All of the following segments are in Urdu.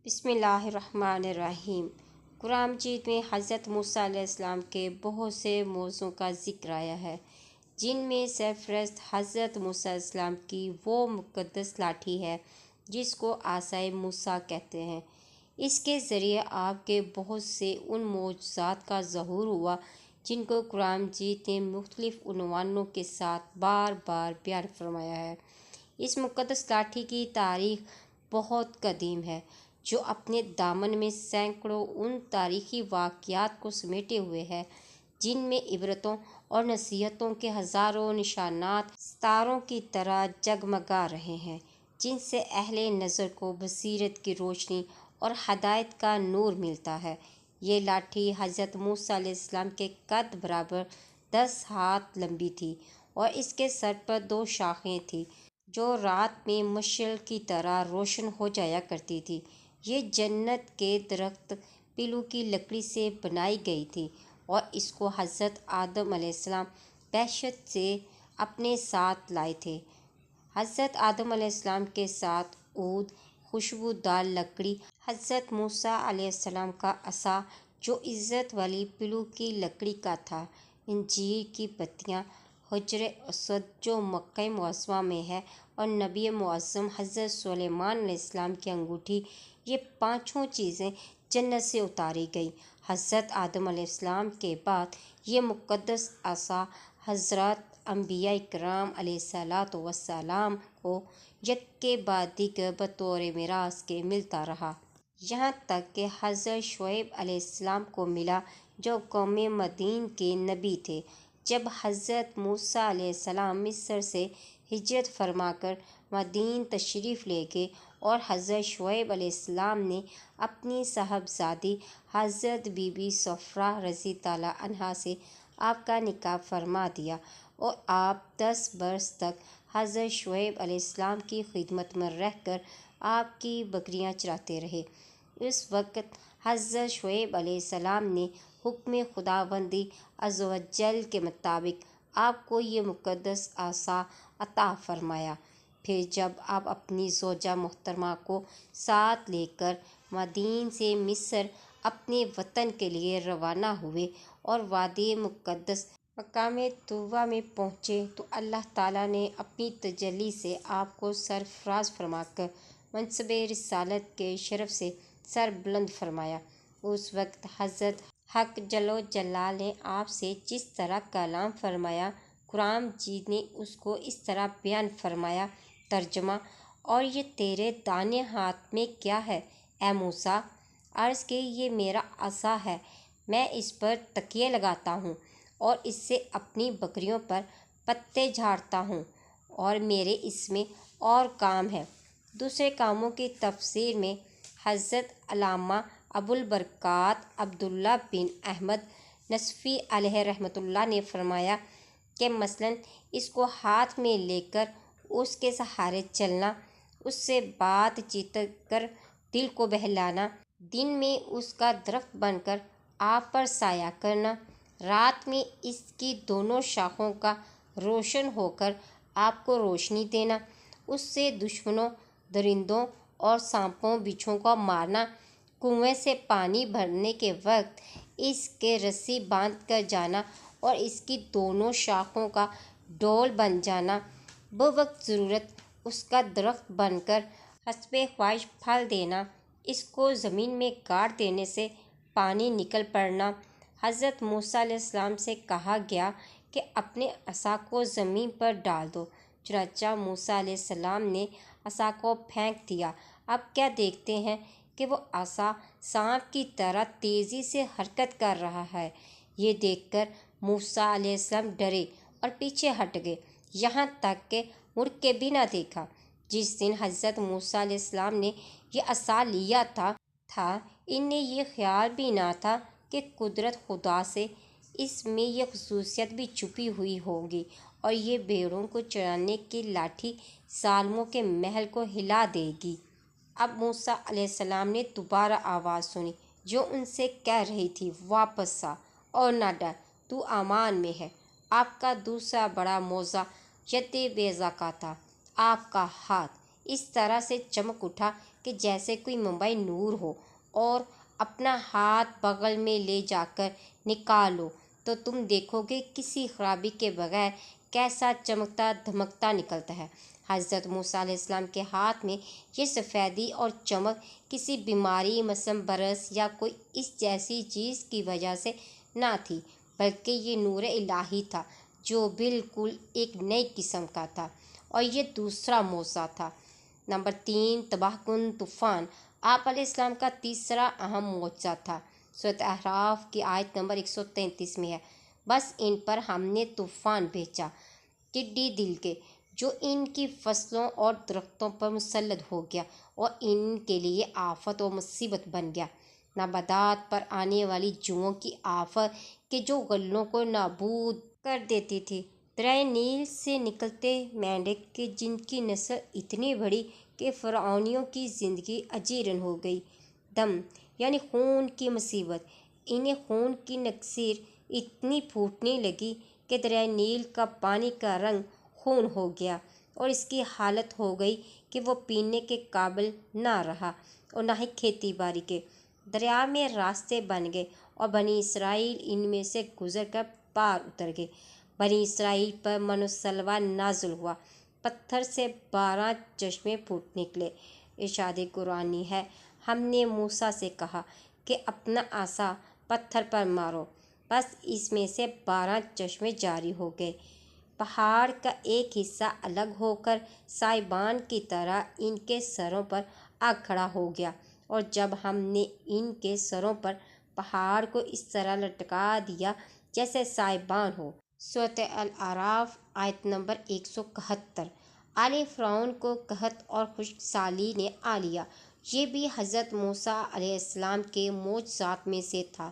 بسم اللہ الرحمن الرحیم۔ قرآن مجید میں حضرت موسیٰ علیہ السلام کے بہت سے موضوعوں کا ذکر آیا ہے، جن میں سرفہرست حضرت موسیٰ علیہ السلام کی وہ مقدس لاٹھی ہے جس کو عصائے موسیٰ کہتے ہیں۔ اس کے ذریعے آپ کے بہت سے ان معجزات کا ظہور ہوا جن کو قرآن مجید نے مختلف عنوانوں کے ساتھ بار بار بیان فرمایا ہے۔ اس مقدس لاٹھی کی تاریخ بہت قدیم ہے، جو اپنے دامن میں سینکڑوں ان تاریخی واقعات کو سمیٹے ہوئے ہے جن میں عبرتوں اور نصیحتوں کے ہزاروں نشانات ستاروں کی طرح جگمگا رہے ہیں، جن سے اہل نظر کو بصیرت کی روشنی اور ہدایت کا نور ملتا ہے۔ یہ لاٹھی حضرت موسیٰ علیہ السلام کے قد برابر 10 ہاتھ لمبی تھی اور اس کے سر پر 2 شاخیں تھیں جو رات میں مشعل کی طرح روشن ہو جایا کرتی تھی۔ یہ جنت کے درخت پیلو کی لکڑی سے بنائی گئی تھی اور اس کو حضرت آدم علیہ السلام بہشت سے اپنے ساتھ لائے تھے۔ حضرت آدم علیہ السلام کے ساتھ عود، خوشبودار لکڑی، حضرت موسیٰ علیہ السلام کا عصا جو عزت والی پیلو کی لکڑی کا تھا، انجیر کی پتیاں، حجر اسود جو مکہ معظمہ میں ہے، اور نبی معظم حضرت سلیمان علیہ السلام کی انگوٹھی، یہ 5 چیزیں جنت سے اتاری گئیں۔ حضرت آدم علیہ السلام کے بعد یہ مقدس عصا حضرات انبیاء کرام علیہ السلام کو یک کے بعد دیگر بطور میراث کے ملتا رہا، یہاں تک کہ حضرت شعیب علیہ السلام کو ملا جو قوم مدین کے نبی تھے۔ جب حضرت موسیٰ علیہ السلام مصر سے ہجرت فرما کر مدین تشریف لے گئے اور حضرت شعیب علیہ السلام نے اپنی صاحبزادی حضرت بی بی صفرا رضی اللہ عنہا سے آپ کا نکاح فرما دیا اور آپ 10 برس تک حضرت شعیب علیہ السلام کی خدمت میں رہ کر آپ کی بکریاں چراتے رہے۔ اس وقت حضرت شعیب علیہ السلام نے حکم خداوند عز و جل کے مطابق آپ کو یہ مقدس عصا عطا فرمایا۔ پھر جب آپ اپنی زوجہ محترمہ کو ساتھ لے کر مدین سے مصر اپنے وطن کے لیے روانہ ہوئے اور وادی مقدس مقام طوبیٰ میں پہنچے تو اللہ تعالیٰ نے اپنی تجلی سے آپ کو سرفراز فرما کر منصب رسالت کے شرف سے سر بلند فرمایا۔ اس وقت حضرت حق جل جلالہ نے آپ سے جس طرح کلام فرمایا، قرآن مجید نے اس کو اس طرح بیان فرمایا۔ ترجمہ: اور یہ تیرے دائیں ہاتھ میں کیا ہے اے موسیٰ؟ عرض کہ یہ میرا عصا ہے، میں اس پر تکیے لگاتا ہوں اور اس سے اپنی بکریوں پر پتے جھاڑتا ہوں، اور میرے اس میں اور کام ہیں۔ دوسرے کاموں کی تفسیر میں حضرت علامہ ابوالبرکات عبداللہ بن احمد نصفی علیہ رحمۃ اللہ نے فرمایا کہ مثلاً اس کو ہاتھ میں لے کر اس کے سہارے چلنا، اس سے بات چیت کر دل کو بہلانا، دن میں اس کا درخت بن کر آپ پر سایہ کرنا، رات میں اس کی دونوں شاخوں کا روشن ہو کر آپ کو روشنی دینا، اس سے دشمنوں، درندوں اور سانپوں بچھوؤں کو مارنا، کنویں سے پانی بھرنے کے وقت اس کے رسی باندھ کر جانا اور اس کی دونوں شاخوں کا ڈول بن جانا، بوقت ضرورت اس کا درخت بن کر حسب خواہش پھل دینا، اس کو زمین میں گاڑ دینے سے پانی نکل پڑنا۔ حضرت موسیٰ علیہ السلام سے کہا گیا کہ اپنے عصا کو زمین پر ڈال دو، چنانچہ موسیٰ علیہ السلام نے عصا کو پھینک دیا۔ اب کیا دیکھتے ہیں کہ وہ عصا سانپ کی طرح تیزی سے حرکت کر رہا ہے۔ یہ دیکھ کر موسیٰ علیہ السلام ڈرے اور پیچھے ہٹ گئے، یہاں تک کہ مڑ کے بھی نہ دیکھا۔ جس دن حضرت موسیٰ علیہ السلام نے یہ عصا لیا تھا انہیں یہ خیال بھی نہ تھا کہ قدرت خدا سے اس میں یہ خصوصیت بھی چھپی ہوئی ہوگی اور یہ بھیڑوں کو چرانے کی لاٹھی ظالموں کے محل کو ہلا دے گی۔ اب موسیٰ علیہ السلام نے دوبارہ آواز سنی جو ان سے کہہ رہی تھی، واپس آ اور نہ ڈر، تو امان میں ہے۔ آپ کا دوسرا بڑا معجزہ ید بیضاء کا تھا۔ آپ کا ہاتھ اس طرح سے چمک اٹھا کہ جیسے کوئی منبع نور ہو اور اپنا ہاتھ بغل میں لے جا کر نکالو تو تم دیکھو گے کسی خرابی کے بغیر کیسا چمکتا دھمکتا نکلتا ہے۔ حضرت موسیٰ علیہ السلام کے ہاتھ میں یہ سفیدی اور چمک کسی بیماری، مثلاً برس یا کوئی اس جیسی چیز کی وجہ سے نہ تھی، بلکہ یہ نور الہی تھا جو بالکل ایک نئی قسم کا تھا۔ اور یہ دوسرا معجزہ تھا۔ نمبر 3، تباہ کن طوفان۔ آپ علیہ السلام کا تیسرا اہم معجزہ تھا۔ سورۃ اعراف کی آیت نمبر 133 میں ہے، بس ان پر ہم نے طوفان بھیجا، ٹڈی دل کے، جو ان کی فصلوں اور درختوں پر مسلط ہو گیا اور ان کے لیے آفت و مصیبت بن گیا۔ نباتات پر آنے والی جوؤں کی آفت کہ جو غلوں کو نابود کر دیتی تھی۔ دریائے نیل سے نکلتے مینڈک کہ جن کی نسل اتنی بڑی کہ فرعونیوں کی زندگی اجیرن ہو گئی۔ دم یعنی خون کی مصیبت، انہیں خون کی نکسیر اتنی پھوٹنے لگی کہ دریائے نیل کا پانی کا رنگ خون ہو گیا اور اس کی حالت ہو گئی کہ وہ پینے کے قابل نہ رہا اور نہ ہی کھیتی باڑی کے۔ دریا میں راستے بن گئے اور بنی اسرائیل ان میں سے گزر کر پار اتر گئے۔ بنی اسرائیل پر من و سلوہ نازل ہوا، پتھر سے 12 چشمے پھوٹ نکلے۔ ارشاد قرآنی ہے، ہم نے موسیٰ سے کہا کہ اپنا عصا پتھر پر مارو، بس اس میں سے 12 چشمے جاری ہو گئے۔ پہاڑ کا ایک حصہ الگ ہو کر سائبان کی طرح ان کے سروں پر آ کھڑا ہو گیا، اور جب ہم نے ان کے سروں پر پہاڑ کو اس طرح لٹکا دیا جیسے سائبان ہو۔ سورۃ الاعراف آیت نمبر 171۔ آل فرعون کو قحط اور خشک سالی نے آ لیا۔ یہ بھی حضرت موسیٰ علیہ السلام کے معجزات میں سے تھا۔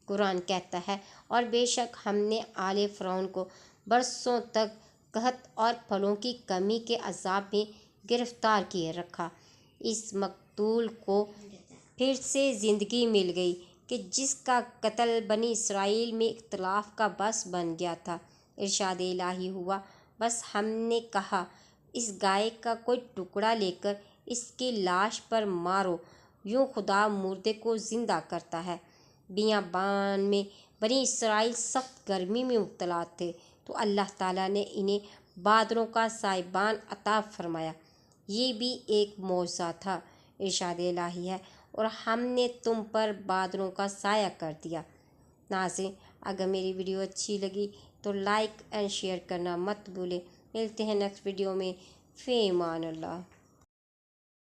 قرآن کہتا ہے، اور بے شک ہم نے آل فرعون کو برسوں تک قحط اور پھلوں کی کمی کے عذاب میں گرفتار کیے رکھا۔ اس مقتول کو پھر سے زندگی مل گئی کہ جس کا قتل بنی اسرائیل میں اختلاف کا باعث بن گیا تھا۔ ارشاد الہی ہوا، بس ہم نے کہا اس گائے کا کوئی ٹکڑا لے کر اس کی لاش پر مارو، یوں خدا مردے کو زندہ کرتا ہے۔ بیابان میں بنی اسرائیل سخت گرمی میں مبتلا تھے تو اللہ تعالیٰ نے انہیں بادلوں کا سائبان عطا فرمایا، یہ بھی ایک معجزہ تھا۔ ارشاد الہی ہے، اور ہم نے تم پر بادلوں کا سایہ کر دیا۔ ناظرین، اگر میری ویڈیو اچھی لگی تو لائک اینڈ شیئر کرنا مت بھولیں۔ ملتے ہیں نیکسٹ ویڈیو میں۔ فی امان اللہ۔